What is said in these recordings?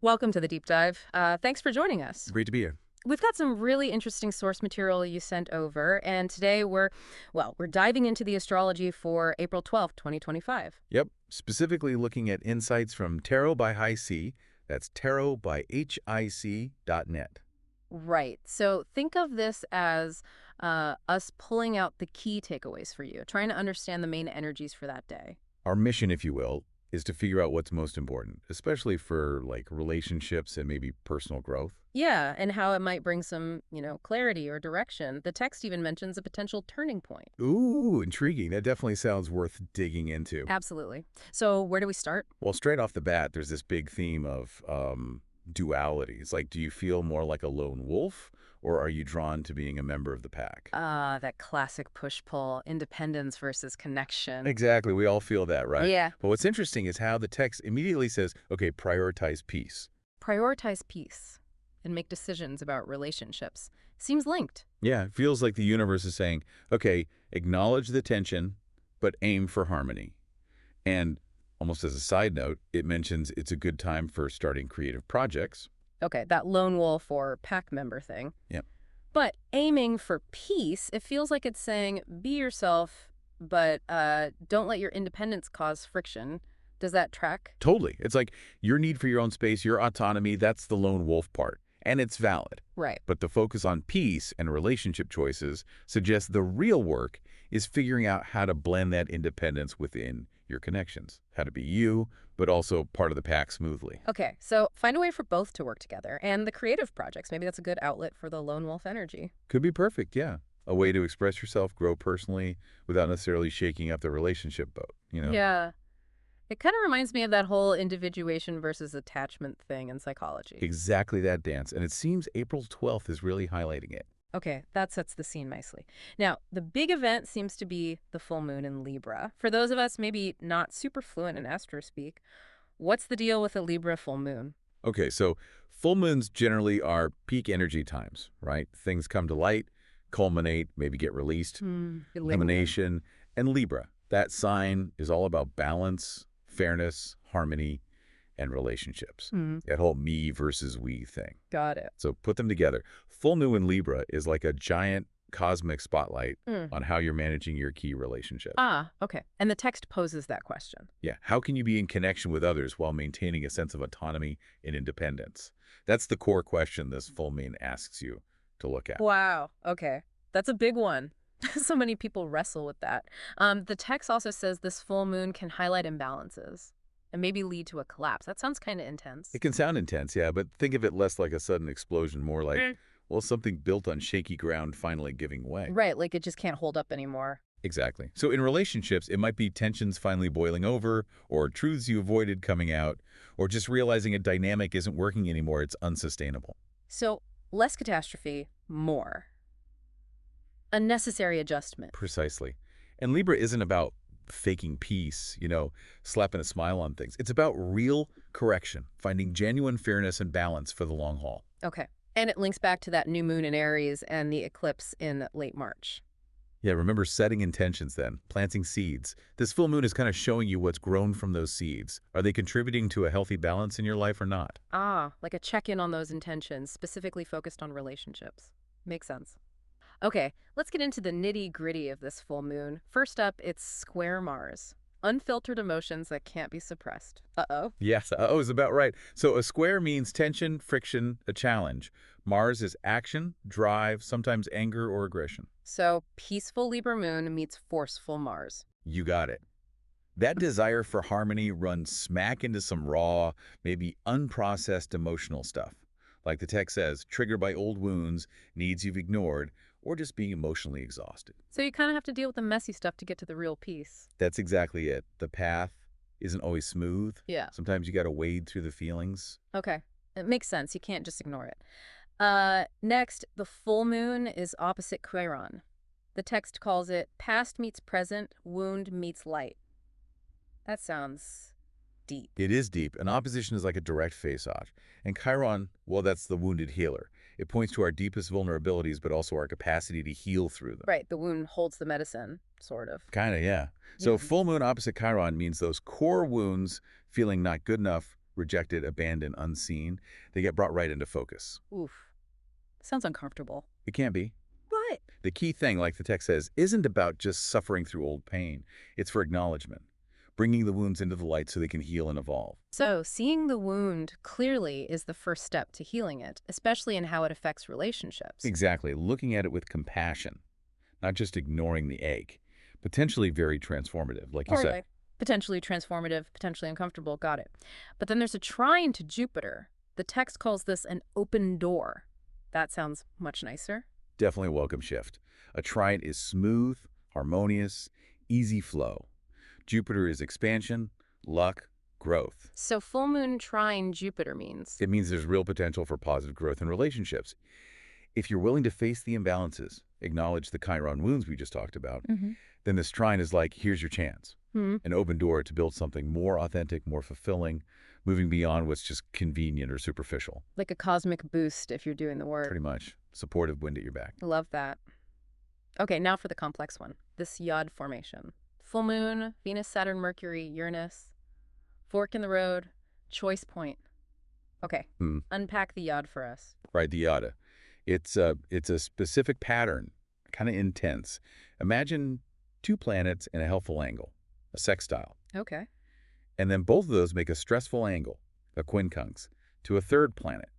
Welcome to the deep dive. Thanks for joining us. Great to be here. We've got some really interesting source material you sent over, and today we're diving into the astrology for April 12th, 2025. Yep. Specifically looking at insights from Tarot by High C. That's tarot by HIC.net. Right. So think of this as us pulling out the key takeaways for you, trying to understand the main energies for that day. Our mission, if you will, is to figure out what's most important, especially for like relationships and maybe personal growth. Yeah, and how it might bring some, clarity or direction. The text even mentions a potential turning point. Ooh, intriguing. That definitely sounds worth digging into. Absolutely. So where do we start? Well, straight off the bat, there's this big theme of dualities. Like, do you feel more like a lone wolf, or are you drawn to being a member of the pack? That classic push-pull, independence versus connection. Exactly. We all feel that, right? Yeah. But what's interesting is how the text immediately says, okay, prioritize peace. Prioritize peace and make decisions about relationships. Seems linked. Yeah, it feels like the universe is saying, okay, acknowledge the tension, but aim for harmony. And almost as a side note, it mentions it's a good time for starting creative projects. Okay, that lone wolf or pack member thing. Yep. But aiming for peace, it feels like it's saying be yourself, but don't let your independence cause friction. Does that track? Totally. It's like your need for your own space, your autonomy, that's the lone wolf part. And it's valid. Right. But the focus on peace and relationship choices suggests the real work is figuring out how to blend that independence within your connections, how to be you, but also part of the pack smoothly. Okay, so find a way for both to work together. And the creative projects, maybe that's a good outlet for the lone wolf energy. Could be perfect, yeah. A way to express yourself, grow personally, without necessarily shaking up the relationship boat. Yeah. It kind of reminds me of that whole individuation versus attachment thing in psychology. Exactly that dance. And it seems April 12th is really highlighting it. Okay, that sets the scene nicely. Now, the big event seems to be the full moon in Libra. For those of us maybe not super fluent in astro speak, what's the deal with a Libra full moon? Okay, so full moons generally are peak energy times, right? Things come to light, culminate, maybe get released, Linger. elimination, and Libra. That sign is all about balance, fairness, harmony, and relationships. Hmm. That whole me versus we thing. Got it. So put them together. Full moon in Libra is like a giant cosmic spotlight Mm. on how you're managing your key relationship. Ah, okay. And the text poses that question. Yeah, how can you be in connection with others while maintaining a sense of autonomy and independence? That's the core question this full moon asks you to look at. Wow. Okay. That's a big one. So many people wrestle with that. The text also says this full moon can highlight imbalances and maybe lead to a collapse. That sounds kind of intense. It can sound intense, yeah, but think of it less like a sudden explosion, more like, Mm. well, something built on shaky ground finally giving way. Right, like it just can't hold up anymore. Exactly. So in relationships, it might be tensions finally boiling over, or truths you avoided coming out, or just realizing a dynamic isn't working anymore, it's unsustainable. So less catastrophe, more. A necessary adjustment. Precisely. And Libra isn't about faking peace, slapping a smile on things. It's about real correction, finding genuine fairness and balance for the long haul. Okay. And it links back to that new moon in Aries and the eclipse in late March. Yeah, remember setting intentions then, planting seeds. This full moon is kind of showing you what's grown from those seeds. Are they contributing to a healthy balance in your life or not? Ah, like a check-in on those intentions, specifically focused on relationships. Makes sense. Okay, let's get into the nitty-gritty of this full moon. First up, it's square Mars. Unfiltered emotions that can't be suppressed. Uh-oh. Yes, is about right. So a square means tension, friction, a challenge. Mars is action, drive, sometimes anger or aggression. So, peaceful Libra moon meets forceful Mars. You got it. That desire for harmony runs smack into some raw, maybe unprocessed emotional stuff. Like the text says, triggered by old wounds, needs you've ignored, or just being emotionally exhausted. So you kind of have to deal with the messy stuff to get to the real peace. That's exactly it. The path isn't always smooth. Yeah. Sometimes you got to wade through the feelings. Okay. It makes sense. You can't just ignore it. Next, the full moon is opposite Chiron. The text calls it past meets present, wound meets light. That sounds deep. It is deep. An opposition is like a direct face-off. And Chiron, well, that's the wounded healer. It points to our deepest vulnerabilities, but also our capacity to heal through them. Right, the wound holds the medicine, sort of. Kind of, yeah. So Yeah. full moon opposite Chiron means those core wounds feeling not good enough, rejected, abandoned, unseen, they get brought right into focus. Oof. Sounds uncomfortable. It can be. But The key thing, like the text says, isn't about just suffering through old pain. It's for acknowledgement, bringing the wounds into the light so they can heal and evolve. so seeing the wound clearly is the first step to healing it, especially in how it affects relationships. Exactly. Looking at it with compassion, not just ignoring the ache. Potentially very transformative, like you All said. right. Potentially transformative, potentially uncomfortable. Got it. But then there's a trine to Jupiter. The text calls this an open door. That sounds much nicer. Definitely a welcome shift. A trine is smooth, harmonious, easy flow. Jupiter is expansion, luck, growth. So full moon trine Jupiter means. It means there's real potential for positive growth in relationships. If you're willing to face the imbalances, acknowledge the Chiron wounds we just talked about, Mm-hmm. then this trine is like, here's your chance. Hmm. An open door to build something more authentic, more fulfilling, moving beyond what's just convenient or superficial. Like a cosmic boost if you're doing the work. Pretty much. Supportive wind at your back. I love that. Okay, now for the complex one. This yod formation. Full moon, Venus, Saturn, Mercury, Uranus. Fork in the road, choice point. Okay, Hmm. unpack the yod for us. Right, the yada. It's a specific pattern, kind of intense. Imagine two planets in a helpful angle, a sextile. Okay. And then both of those make a stressful angle, a quincunx, to a third planet.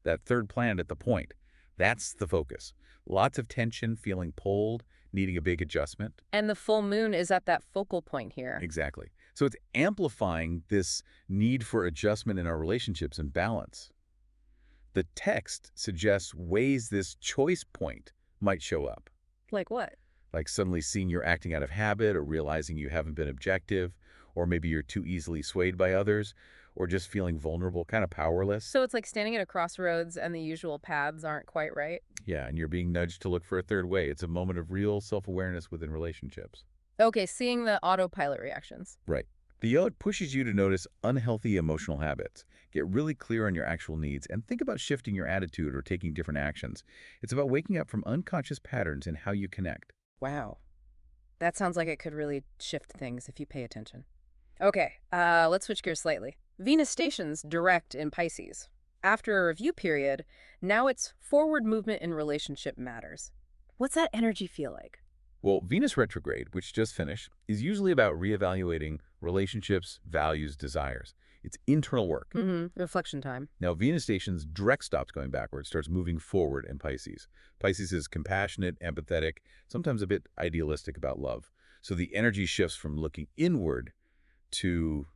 That third planet at the point. That's the focus. Lots of tension, feeling pulled, needing a big adjustment. And the full moon is at that focal point here. Exactly. So it's amplifying this need for adjustment in our relationships and balance. The text suggests ways this choice point might show up, Like what? like suddenly seeing you're acting out of habit or realizing you haven't been objective, or maybe you're too easily swayed by others, or just feeling vulnerable, kind of powerless. So it's like standing at a crossroads and the usual paths aren't quite right? Yeah, and you're being nudged to look for a third way. It's a moment of real self-awareness within relationships. Okay, seeing the autopilot reactions. Right. The yod pushes you to notice unhealthy emotional habits, get really clear on your actual needs, and think about shifting your attitude or taking different actions. It's about waking up from unconscious patterns in how you connect. Wow. That sounds like it could really shift things if you pay attention. Okay, let's switch gears slightly. Venus stations direct in Pisces. After a review period, now it's forward movement in relationship matters. What's that energy feel like? Well, Venus retrograde, which just finished, is usually about reevaluating relationships, values, desires. It's internal work. Mm-hmm. Reflection time. Now, Venus station's direct stops going backwards, starts moving forward in Pisces. Pisces is compassionate, empathetic, sometimes a bit idealistic about love. So the energy shifts from looking inward to,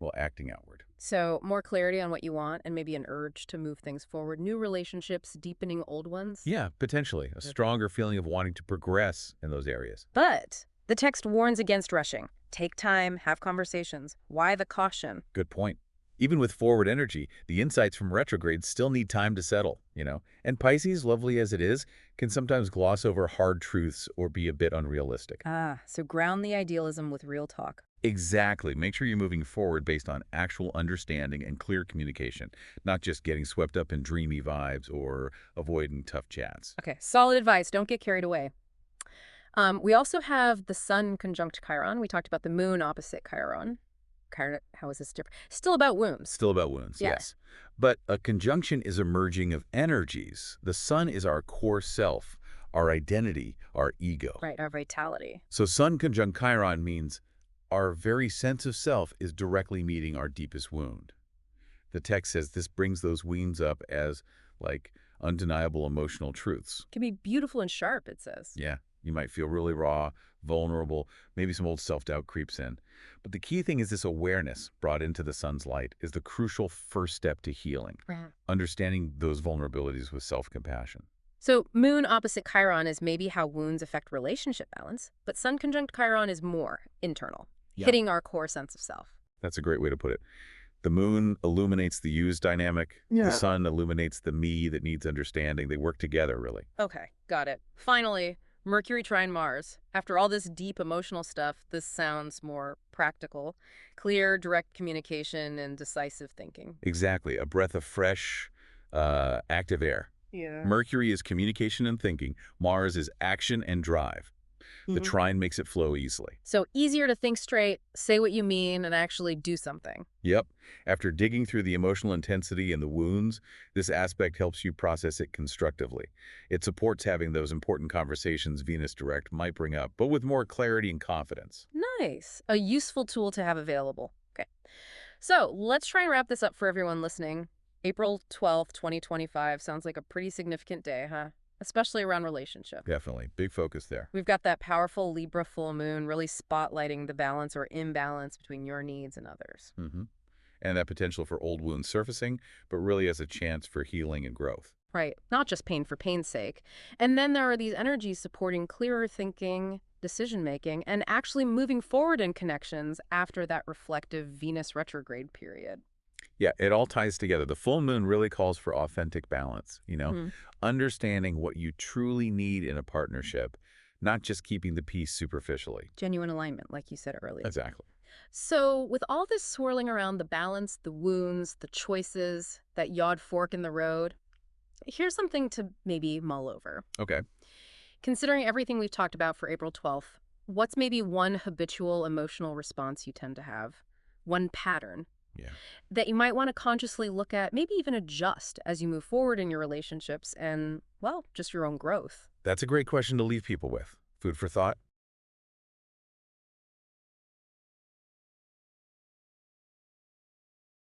well, acting outward. So more clarity on what you want and maybe an urge to move things forward. New relationships, deepening old ones. Yeah, potentially. A stronger feeling of wanting to progress in those areas. But the text warns against rushing. Take time, have conversations. Why the caution? Good point. Even with forward energy, the insights from retrograde still need time to settle, you know? And Pisces, lovely as it is, can sometimes gloss over hard truths or be a bit unrealistic. Ah, so ground the idealism with real talk. Exactly. Make sure you're moving forward based on actual understanding and clear communication, not just getting swept up in dreamy vibes or avoiding tough chats. Okay, solid advice. Don't get carried away. We also have the sun conjunct Chiron. We talked about the moon opposite Chiron. How is this different? Still about wounds. Still about wounds, Yeah. yes. But a conjunction is a merging of energies. The sun is our core self, our identity, our ego. Right, our vitality. So sun conjunct Chiron means our very sense of self is directly meeting our deepest wound. The text says this brings those wounds up as, like, undeniable emotional truths. Can be beautiful and sharp, it says. Yeah, you might feel really raw, vulnerable, maybe some old self-doubt creeps in. But the key thing is this awareness brought into the sun's light is the crucial first step to healing, Right. understanding those vulnerabilities with self-compassion. So moon opposite Chiron is maybe how wounds affect relationship balance, but sun conjunct Chiron is more internal, Yeah. hitting our core sense of self. That's a great way to put it. The moon illuminates the use dynamic. Yeah. The sun illuminates the me that needs understanding. They work together, really. Okay, got it. Finally, Mercury trine Mars. After all this deep emotional stuff, this sounds more practical. Clear, direct communication and decisive thinking. Exactly. A breath of fresh, active air. Yeah. Mercury is communication and thinking. Mars is action and drive. The Mhm. trine makes it flow easily. So easier to think straight, say what you mean, and actually do something. Yep. After digging through the emotional intensity and the wounds, this aspect helps you process it constructively. It supports having those important conversations Venus direct might bring up, but with more clarity and confidence. Nice. A useful tool to have available. Okay. So let's try and wrap this up for everyone listening. April 12th, 2025 sounds like a pretty significant day, huh? Especially around relationship. Definitely. Big focus there. We've got that powerful Libra full moon really spotlighting the balance or imbalance between your needs and others. hmm And that potential for old wounds surfacing, but really as a chance for healing and growth. Right. Not just pain for pain's sake. And then there are these energies supporting clearer thinking, decision making, and actually moving forward in connections after that reflective Venus retrograde period. Yeah, it all ties together. The full moon really calls for authentic balance, Hmm. understanding what you truly need in a partnership, not just keeping the peace superficially. Genuine alignment, like you said earlier. Exactly. So, with all this swirling around the balance, the wounds, the choices, that yawed fork in the road, here's something to maybe mull over. Okay. Considering everything we've talked about for April 12th, what's maybe one habitual emotional response you tend to have? One pattern Yeah. that you might want to consciously look at, maybe even adjust as you move forward in your relationships and, well, just your own growth? That's a great question to leave people with. Food for thought.